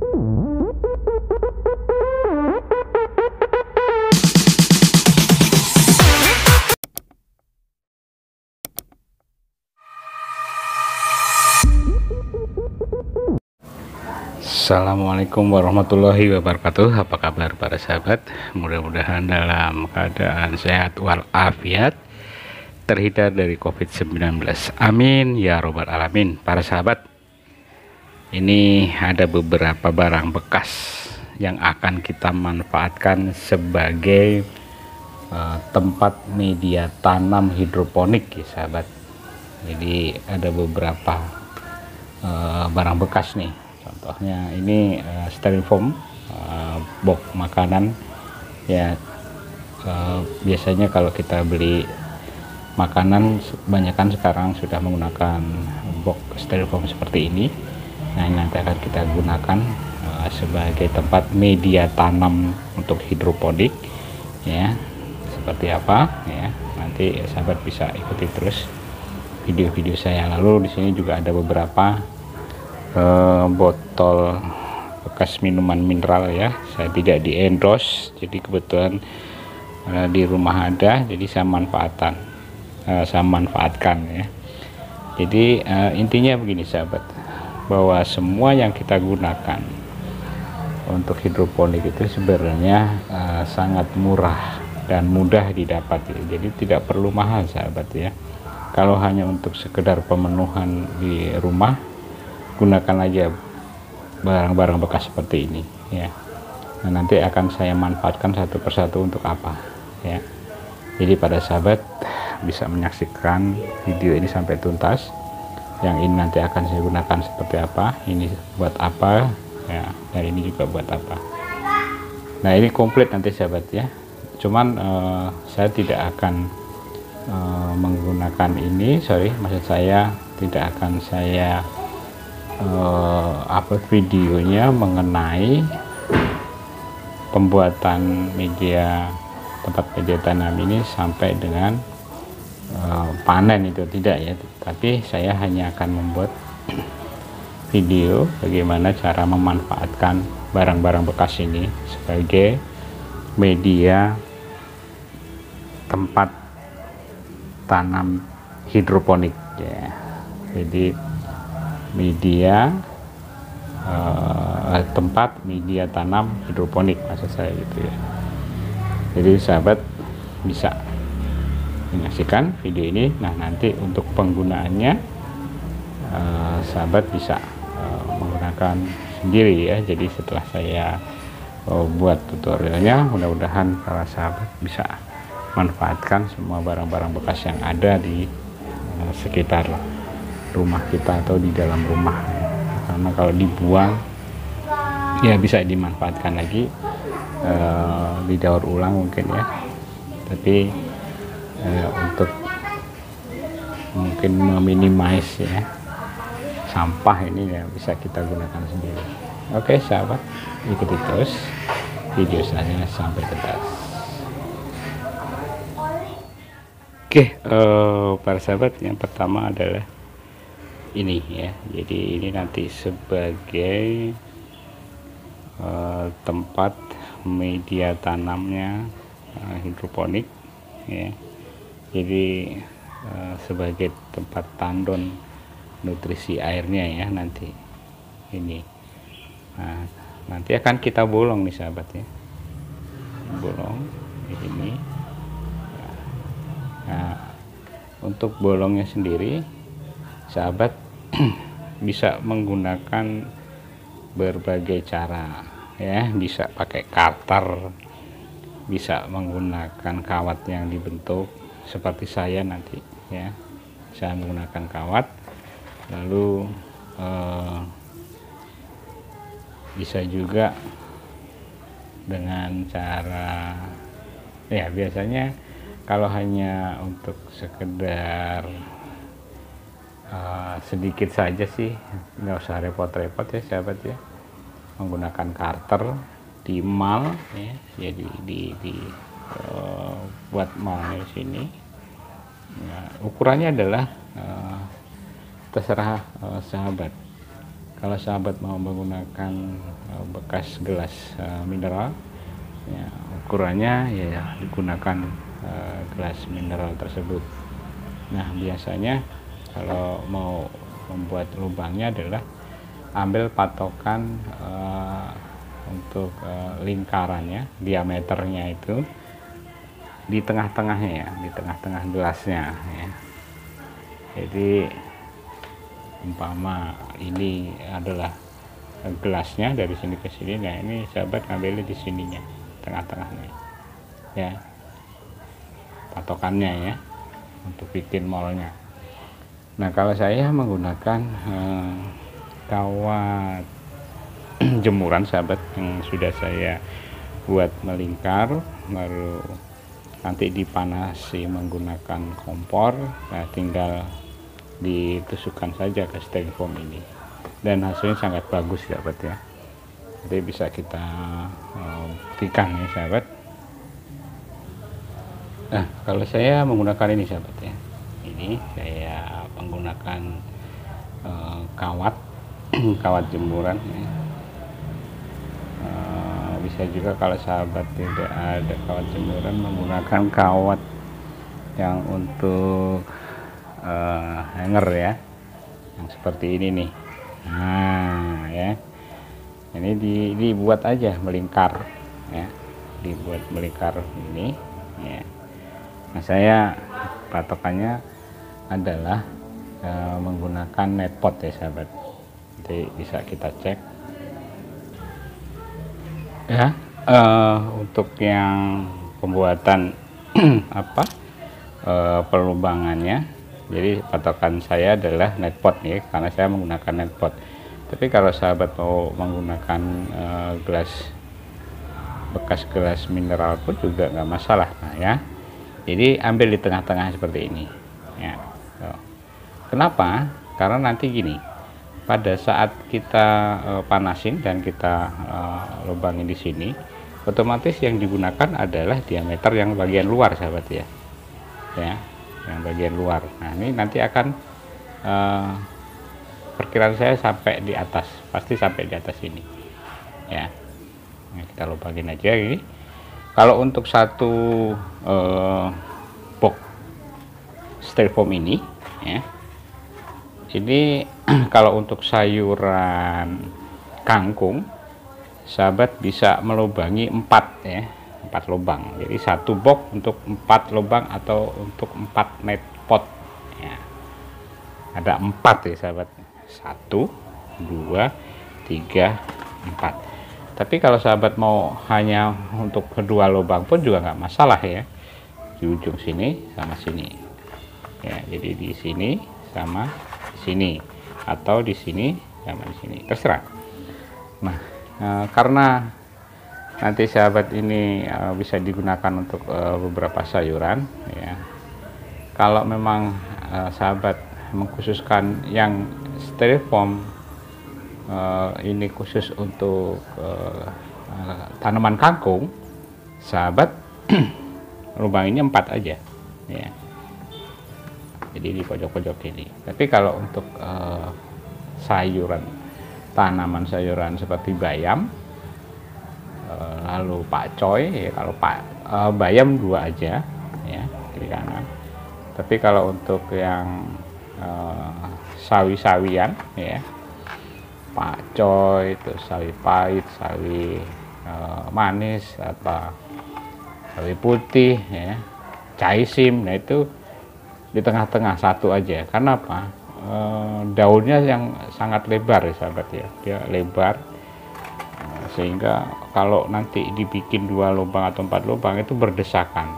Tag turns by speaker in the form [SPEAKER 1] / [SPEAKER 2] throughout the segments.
[SPEAKER 1] Assalamualaikum warahmatullahi wabarakatuh. Apa kabar para sahabat? Mudah-mudahan dalam keadaan sehat walafiat, terhindar dari COVID-19. Amin ya robbal alamin. Para sahabat, ini ada beberapa barang bekas yang akan kita manfaatkan sebagai tempat media tanam hidroponik ya sahabat. Jadi ada beberapa barang bekas nih. Contohnya ini styrofoam, box makanan ya. Biasanya kalau kita beli makanan kebanyakan sekarang sudah menggunakan box styrofoam seperti ini. Nah, ini nanti akan kita gunakan sebagai tempat media tanam untuk hidroponik ya. Seperti apa ya, nanti sahabat bisa ikuti terus video-video saya. Lalu di sini juga ada beberapa botol bekas minuman mineral ya. Saya tidak di endorse, jadi kebetulan di rumah ada, jadi saya manfaatkan ya. Jadi intinya begini sahabat, bahwa semua yang kita gunakan untuk hidroponik itu sebenarnya sangat murah dan mudah didapat ya. Jadi tidak perlu mahal sahabat ya. Kalau hanya untuk sekedar pemenuhan di rumah, gunakan aja barang-barang bekas seperti ini ya. Nah, nanti akan saya manfaatkan satu persatu untuk apa ya. Jadi pada sahabat bisa menyaksikan video ini sampai tuntas. Yang ini nanti akan saya gunakan seperti apa, ini buat apa ya, dan ini juga buat apa. Nah, ini komplit nanti sahabat ya. Cuman saya tidak akan menggunakan ini, maksud saya tidak akan saya upload videonya mengenai pembuatan media tempat media tanam ini sampai dengan panen, itu tidak ya. Tapi saya hanya akan membuat video bagaimana cara memanfaatkan barang-barang bekas ini sebagai media tempat tanam hidroponik ya. Jadi media tempat media tanam hidroponik maksud saya gitu ya. Jadi sahabat bisa menyaksikan video ini. Nah, nanti untuk penggunaannya sahabat bisa menggunakan sendiri ya. Jadi setelah saya buat tutorialnya, mudah-mudahan para sahabat bisa manfaatkan semua barang-barang bekas yang ada di sekitar rumah kita atau di dalam rumah ya. Karena kalau dibuang ya bisa dimanfaatkan lagi, didaur ulang mungkin ya. Tapi untuk mungkin meminimais ya sampah ini ya, bisa kita gunakan sendiri. Oke sahabat, ikuti terus video selanjutnya sampai tuntas. Oke, para sahabat, yang pertama adalah ini ya. Jadi ini nanti sebagai tempat media tanamnya hidroponik ya. Jadi sebagai tempat tandon nutrisi airnya ya nanti ini. Nah, nanti akan kita bolong nih sahabat ya, bolong ini. Nah, untuk bolongnya sendiri sahabat bisa menggunakan berbagai cara ya. Bisa pakai cutter, bisa menggunakan kawat yang dibentuk seperti saya nanti ya. Saya menggunakan kawat, lalu bisa juga dengan cara ya, biasanya kalau hanya untuk sekedar sedikit saja sih nggak usah repot-repot ya sahabat ya, menggunakan cutter di mal ya. Jadi buat malnya di sini ya, ukurannya adalah terserah sahabat. kalau sahabat mau menggunakan bekas gelas mineral, ya, ukurannya ya digunakan gelas mineral tersebut. Nah, biasanya kalau mau membuat lubangnya adalah ambil patokan untuk lingkarannya, diameternya itu di tengah-tengahnya ya, di tengah-tengah gelasnya ya. Jadi umpama ini adalah gelasnya dari sini ke sini, nah ini sahabat ngambilnya di sininya, tengah-tengahnya ya, patokannya ya, untuk bikin molnya. Nah, kalau saya menggunakan kawat jemuran sahabat yang sudah saya buat melingkar, baru nanti dipanasi menggunakan kompor. Nah, tinggal ditusukkan saja ke styrofoam ini dan hasilnya sangat bagus sahabat ya. Jadi bisa kita buktikan ya sahabat. Nah, kalau saya menggunakan ini sahabat ya, ini saya menggunakan kawat kawat jemuran ya. Bisa juga kalau sahabat tidak ada kawat jemuran, menggunakan kawat yang untuk hanger ya, yang seperti ini nih. Nah ya, ini dibuat aja melingkar ya, dibuat melingkar ini ya. Nah, saya patokannya adalah menggunakan netpot ya sahabat. Nanti bisa kita cek ya. Untuk yang pembuatan pelubangannya, jadi patokan saya adalah netpot nih, karena saya menggunakan netpot. Tapi kalau sahabat mau menggunakan bekas gelas mineral pun juga nggak masalah. Nah ya, jadi ambil di tengah-tengah seperti ini ya. Kenapa? Karena nanti gini, pada saat kita panasin dan kita lubangin di sini, otomatis yang digunakan adalah diameter yang bagian luar sahabat ya, yang bagian luar. Nah, ini nanti akan perkiraan saya sampai di atas, pasti sampai di atas ini ya. Nah, kita lubangin aja ini. Kalau untuk satu box styrofoam ini ya, ini kalau untuk sayuran kangkung sahabat bisa melubangi 4 ya, 4 lubang. Jadi satu box untuk 4 lubang atau untuk 4 net pot ya. Ada 4 ya sahabat, 1 2 3 4. Tapi kalau sahabat mau hanya untuk kedua lubang pun juga nggak masalah ya, di ujung sini sama sini ya. Jadi di sini sama di sini, atau di sini sama di sini, terserah. Nah, karena nanti sahabat ini bisa digunakan untuk beberapa sayuran ya. Kalau memang sahabat mengkhususkan yang styrofoam ini khusus untuk tanaman kangkung, sahabat lubanginnya 4 aja ya. Jadi di pojok-pojok ini. Tapi kalau untuk sayuran, tanaman sayuran seperti bayam, lalu pakcoy ya, kalau bayam 2 aja ya, kiri kanan. Tapi kalau untuk yang sawi-sawian ya, pakcoy, itu sawi pahit, sawi manis, sawi putih ya, caisim, nah itu di tengah-tengah satu aja. Karena apa? Daunnya yang sangat lebar ya sahabat ya, dia lebar, sehingga kalau nanti dibikin 2 lubang atau 4 lubang itu berdesakan,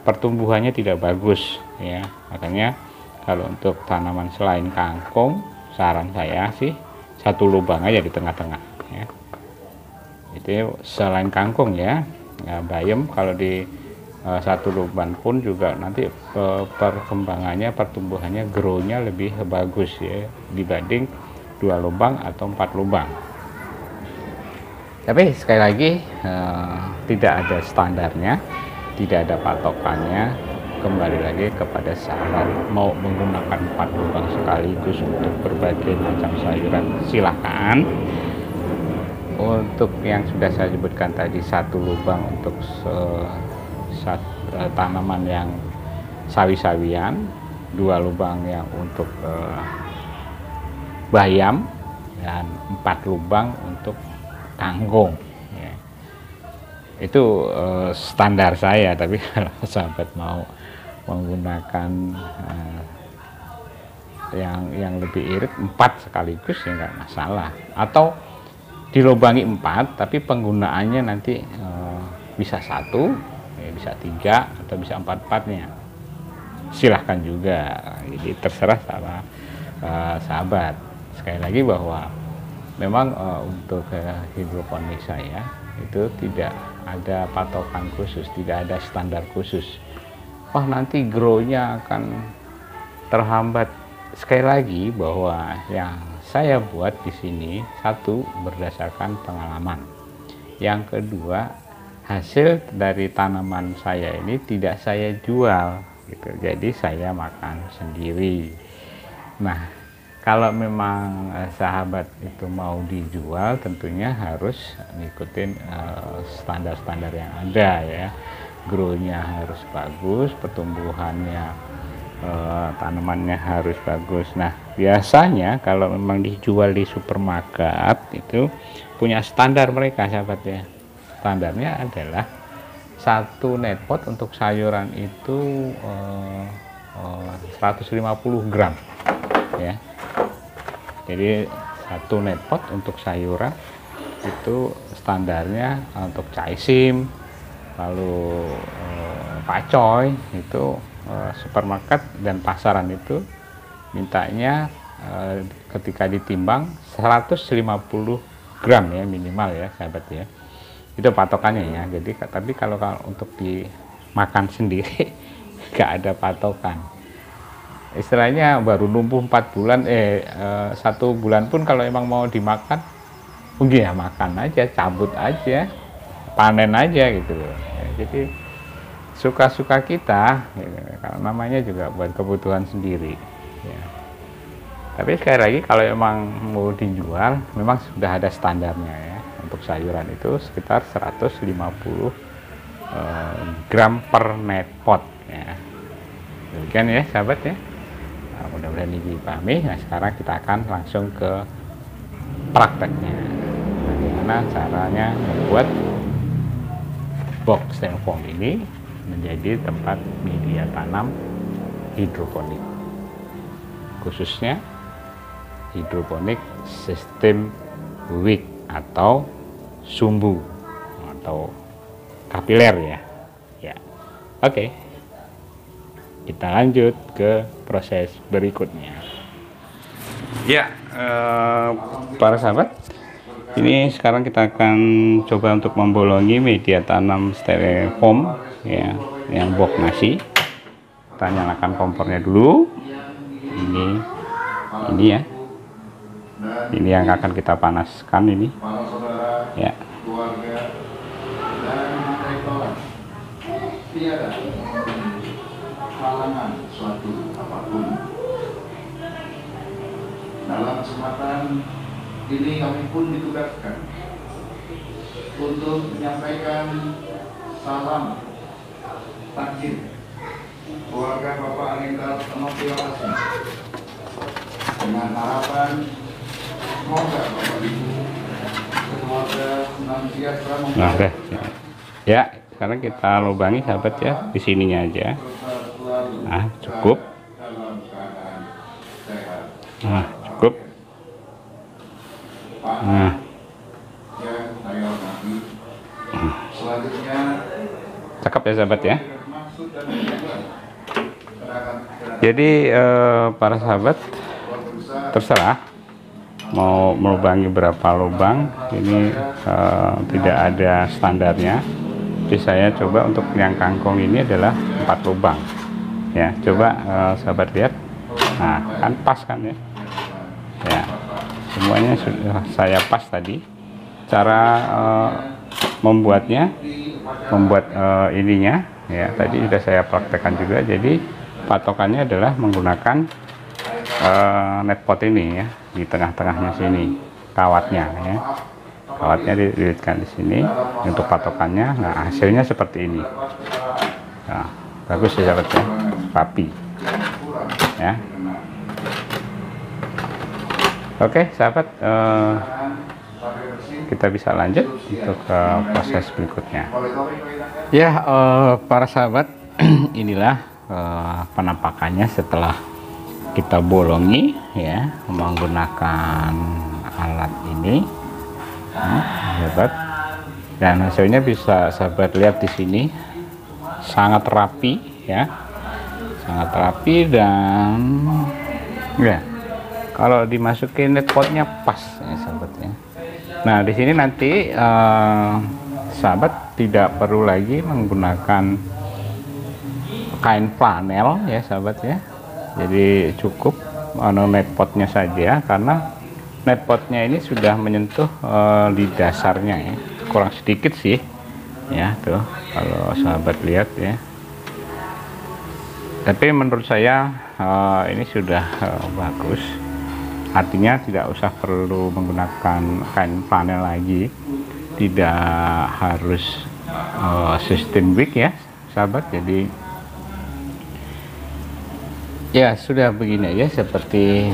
[SPEAKER 1] pertumbuhannya tidak bagus ya. Makanya kalau untuk tanaman selain kangkung, saran saya sih 1 lubang aja di tengah-tengah ya. Itu selain kangkung ya. Nah, bayam kalau di 1 lubang pun juga nanti perkembangannya, pertumbuhannya, grow-nya lebih bagus ya dibanding 2 lubang atau 4 lubang. Tapi sekali lagi tidak ada standarnya, tidak ada patokannya kembali lagi kepada sahabat mau menggunakan 4 lubang sekaligus untuk berbagai macam sayuran, silahkan. Untuk yang sudah saya sebutkan tadi, 1 lubang untuk tanaman yang sawi-sawian, 2 lubang yang untuk bayam, dan 4 lubang untuk kangkung ya. Itu standar saya, tapi kalau sahabat mau menggunakan yang lebih irit, 4 sekaligus ya nggak masalah, atau dilubangi 4 tapi penggunaannya nanti bisa 1 ya, bisa 3 atau bisa 4-4-nya, silahkan juga. Jadi terserah sama sahabat. Sekali lagi bahwa memang untuk hidroponik saya itu tidak ada patokan khusus, tidak ada standar khusus. Wah, nanti grow-nya akan terhambat. Sekali lagi bahwa yang saya buat di sini, 1, berdasarkan pengalaman. Yang kedua, hasil dari tanaman saya ini tidak saya jual gitu. Jadi saya makan sendiri. Nah, kalau memang sahabat itu mau dijual, tentunya harus ngikutin standar-standar yang ada ya. Grow-nya harus bagus, pertumbuhannya, tanamannya harus bagus. Nah, biasanya kalau memang dijual di supermarket itu punya standar mereka, sahabat ya. Standarnya adalah 1 net pot untuk sayuran itu 150 gram ya. Jadi 1 net pot untuk sayuran itu standarnya untuk caisim, lalu pacoy itu supermarket dan pasaran itu mintanya ketika ditimbang 150 gram ya minimal ya sahabat ya. Itu patokannya ya. Jadi tapi kalau untuk dimakan sendiri nggak ada patokan. Istilahnya baru numbuh 4 bulan 1 bulan pun kalau emang mau dimakan mungkin ya makan aja, cabut aja, panen aja gitu loh ya. Jadi suka-suka kita ya, namanya juga buat kebutuhan sendiri ya. Tapi sekali lagi kalau emang mau dijual memang sudah ada standarnya ya. Untuk sayuran itu sekitar 150 gram per net pot ya. Demikian ya sahabat ya. Nah, mudah-mudahan ini dipahami. Nah, sekarang kita akan langsung ke prakteknya. Bagaimana caranya membuat box styrofoam ini menjadi tempat media tanam hidroponik, khususnya hidroponik sistem wick atau sumbu atau kapiler ya. Ya, oke. Kita lanjut ke proses berikutnya. Ya, para sahabat, ini sekarang kita akan coba untuk membolongi media tanam styrofoam ya, yang box nasi. Kita nyalakan kompornya dulu. Ini ya. Ini yang akan kita panaskan ini. Ya.
[SPEAKER 2] Halangan suatu apapun. Dalam kesempatan ini kami pun ditugaskan untuk menyampaikan salam takdir keluarga Bapak Anita Tenopi Asih dengan harapan semoga Bapak Ibu keluarga senantiasa
[SPEAKER 1] Nah, ya, sekarang kita lubangi sahabat ya, di sininya aja. Nah, cukup. Nah, cukup. Nah, cakep ya sahabat ya. Jadi para sahabat terserah mau melubangi berapa lubang, ini tidak ada standarnya. Jadi saya coba untuk yang kangkung ini adalah 4 lubang ya. Coba sahabat lihat, nah kan pas kan ya. Ya, semuanya sudah saya pas tadi. Cara membuatnya, ininya ya, tadi sudah saya praktekkan juga. Jadi patokannya adalah menggunakan netpot ini ya, di tengah-tengahnya sini kawatnya ya, kawatnya dililitkan di sini untuk patokannya. Nah, hasilnya seperti ini. Nah, bagus ya sahabat ya, rapi ya. Oke sahabat, kita bisa lanjut untuk proses berikutnya ya. Para sahabat, inilah penampakannya setelah kita bolongi ya menggunakan alat ini, sahabat. Dan hasilnya bisa sahabat lihat di sini, sangat rapi ya, sangat rapi. Dan ya, kalau dimasukin netpotnya pas ya sahabat ya. Nah, di sini nanti sahabat tidak perlu lagi menggunakan kain flanel ya sahabat ya. Jadi cukup netpotnya saja, karena netpotnya ini sudah menyentuh di dasarnya ya, kurang sedikit sih ya tuh kalau sahabat lihat ya. Tapi menurut saya ini sudah bagus. Artinya tidak usah perlu menggunakan kain flanel lagi, tidak harus sistem wig ya sahabat. Jadi ya sudah begini aja, seperti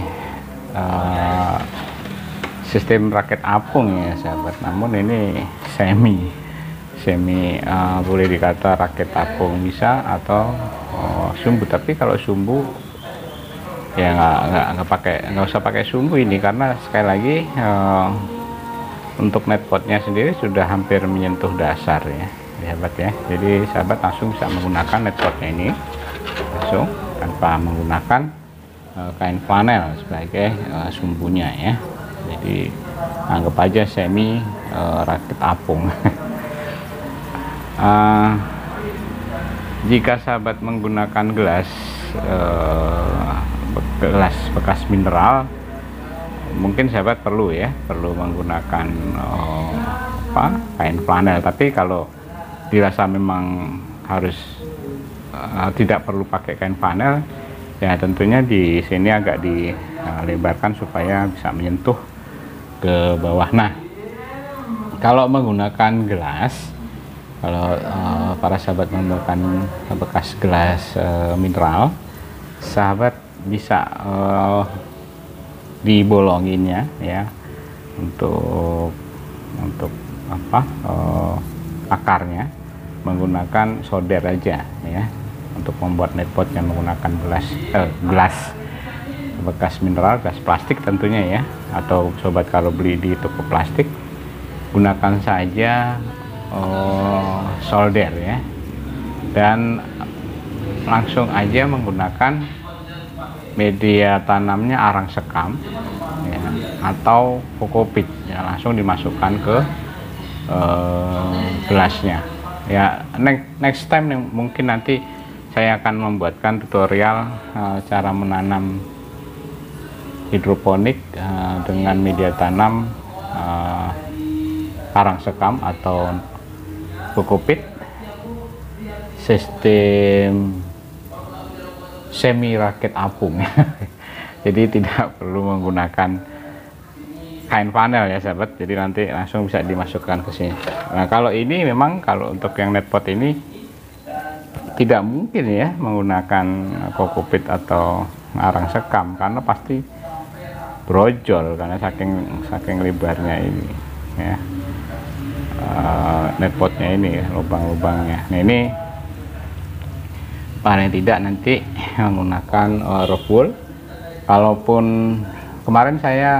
[SPEAKER 1] sistem raket apung ya sahabat. Namun ini semi boleh dikata raket apung bisa, atau sumbu. Tapi kalau sumbu ya nggak usah pakai sumbu ini, karena sekali lagi untuk netpotnya sendiri sudah hampir menyentuh dasar ya sahabat ya. Jadi sahabat langsung bisa menggunakan netpotnya ini langsung tanpa menggunakan kain flanel sebagai sumbunya ya. Jadi anggap aja semi rakit apung. Jika sahabat menggunakan gelas bekas mineral, mungkin sahabat perlu menggunakan kain flanel. Tapi kalau dirasa memang harus tidak perlu pakai kain flanel ya, tentunya di sini agak dilebarkan supaya bisa menyentuh ke bawah. Nah, kalau menggunakan gelas, kalau para sahabat menggunakan bekas gelas mineral, sahabat bisa dibolonginnya ya untuk akarnya menggunakan solder aja ya, untuk membuat netpotnya menggunakan gelas bekas mineral, gelas plastik tentunya ya, atau sobat kalau beli di toko plastik, gunakan saja solder ya, dan langsung aja menggunakan media tanamnya arang sekam ya, atau kokopit ya, langsung dimasukkan ke gelasnya ya. Next time mungkin nanti saya akan membuatkan tutorial cara menanam hidroponik dengan media tanam arang sekam atau kokopit, sistem semi raket apung. Jadi tidak perlu menggunakan kain flanel ya sahabat. Jadi nanti langsung bisa dimasukkan ke sini. Nah, kalau ini memang kalau untuk yang netpot ini tidak mungkin ya menggunakan kokopit atau arang sekam, karena pasti brojol karena saking lebarnya ini ya, netpotnya ini ya, lubang-lubangnya. Nah, ini paling tidak nanti menggunakan rock wool. Kalaupun kemarin saya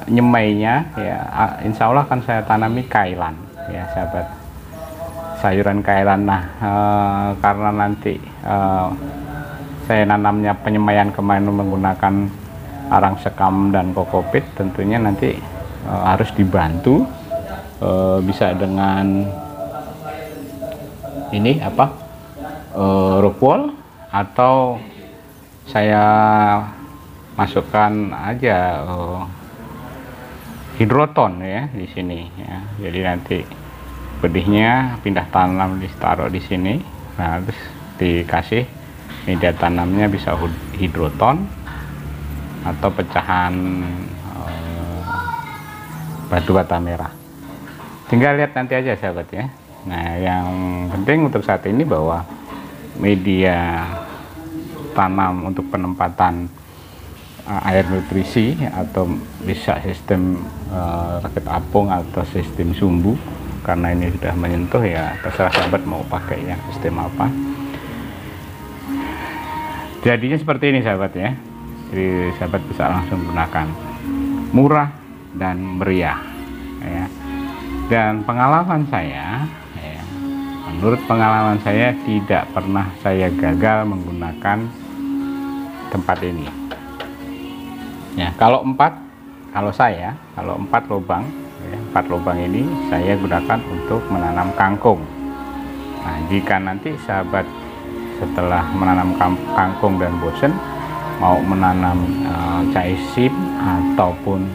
[SPEAKER 1] nyemainya ya, insya Allah kan saya tanami kailan ya sahabat, sayuran kailan. Nah, karena nanti saya nanamnya penyemaian kemarin menggunakan arang sekam dan kokopit, tentunya nanti harus dibantu bisa dengan ini rock wool, atau saya masukkan aja hidroton ya di sini ya. Jadi nanti bedihnya pindah tanam ditaruh di sini, nah terus dikasih media tanamnya bisa hidroton atau pecahan batu bata merah. Tinggal lihat nanti aja sahabat ya. Nah yang penting untuk saat ini bahwa media tanam untuk penempatan air nutrisi atau bisa sistem rakit apung atau sistem sumbu, karena ini sudah menyentuh ya terserah sahabat mau pakai yang sistem apa. Jadinya seperti ini sahabat ya, jadi sahabat bisa langsung gunakan, murah dan meriah ya. Dan pengalaman saya ya, menurut pengalaman saya tidak pernah saya gagal menggunakan tempat ini ya. Kalau empat lubang ya, 4 lubang ini saya gunakan untuk menanam kangkung. Nah jika nanti sahabat setelah menanam kangkung dan bosen mau menanam caisim ataupun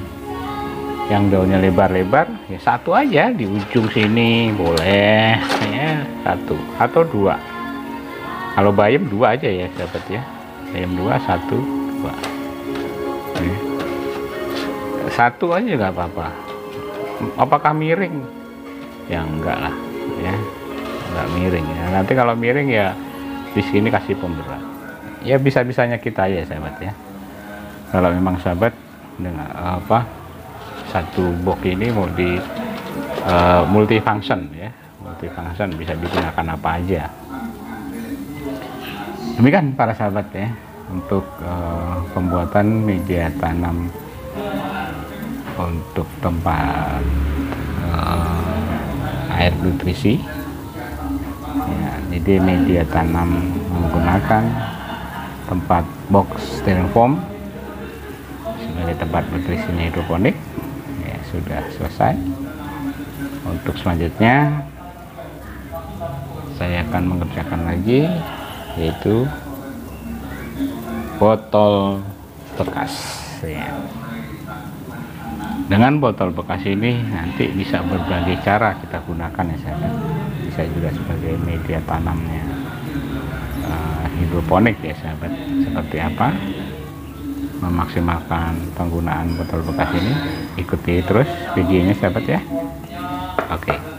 [SPEAKER 1] yang daunnya lebar-lebar ya, satu aja di ujung sini boleh ya, 1 atau 2. Kalau bayam 2 aja ya sahabat ya, bayam 2, 1, 2 satu aja nggak apa-apa. Apakah miring? Ya enggak lah ya, enggak miring ya. Nanti kalau miring ya di sini kasih pemberat ya, bisa-bisanya kita ya sahabat ya. Kalau memang sahabat dengan satu box ini mau di multifunction ya, multifunction bisa digunakan apa aja. Demikian para sahabat ya untuk pembuatan media tanam untuk tempat air nutrisi ya. Jadi media tanam menggunakan tempat box styrofoam sebagai tempat nutrisinya hidroponik ya, sudah selesai. Untuk selanjutnya saya akan mengerjakan lagi, yaitu botol bekas ya. Dengan botol bekas ini nanti bisa berbagai cara kita gunakan ya sahabat. Bisa juga sebagai media tanamnya hidroponik ya sahabat. Seperti apa memaksimalkan penggunaan botol bekas ini, ikuti terus videonya sahabat ya. Oke.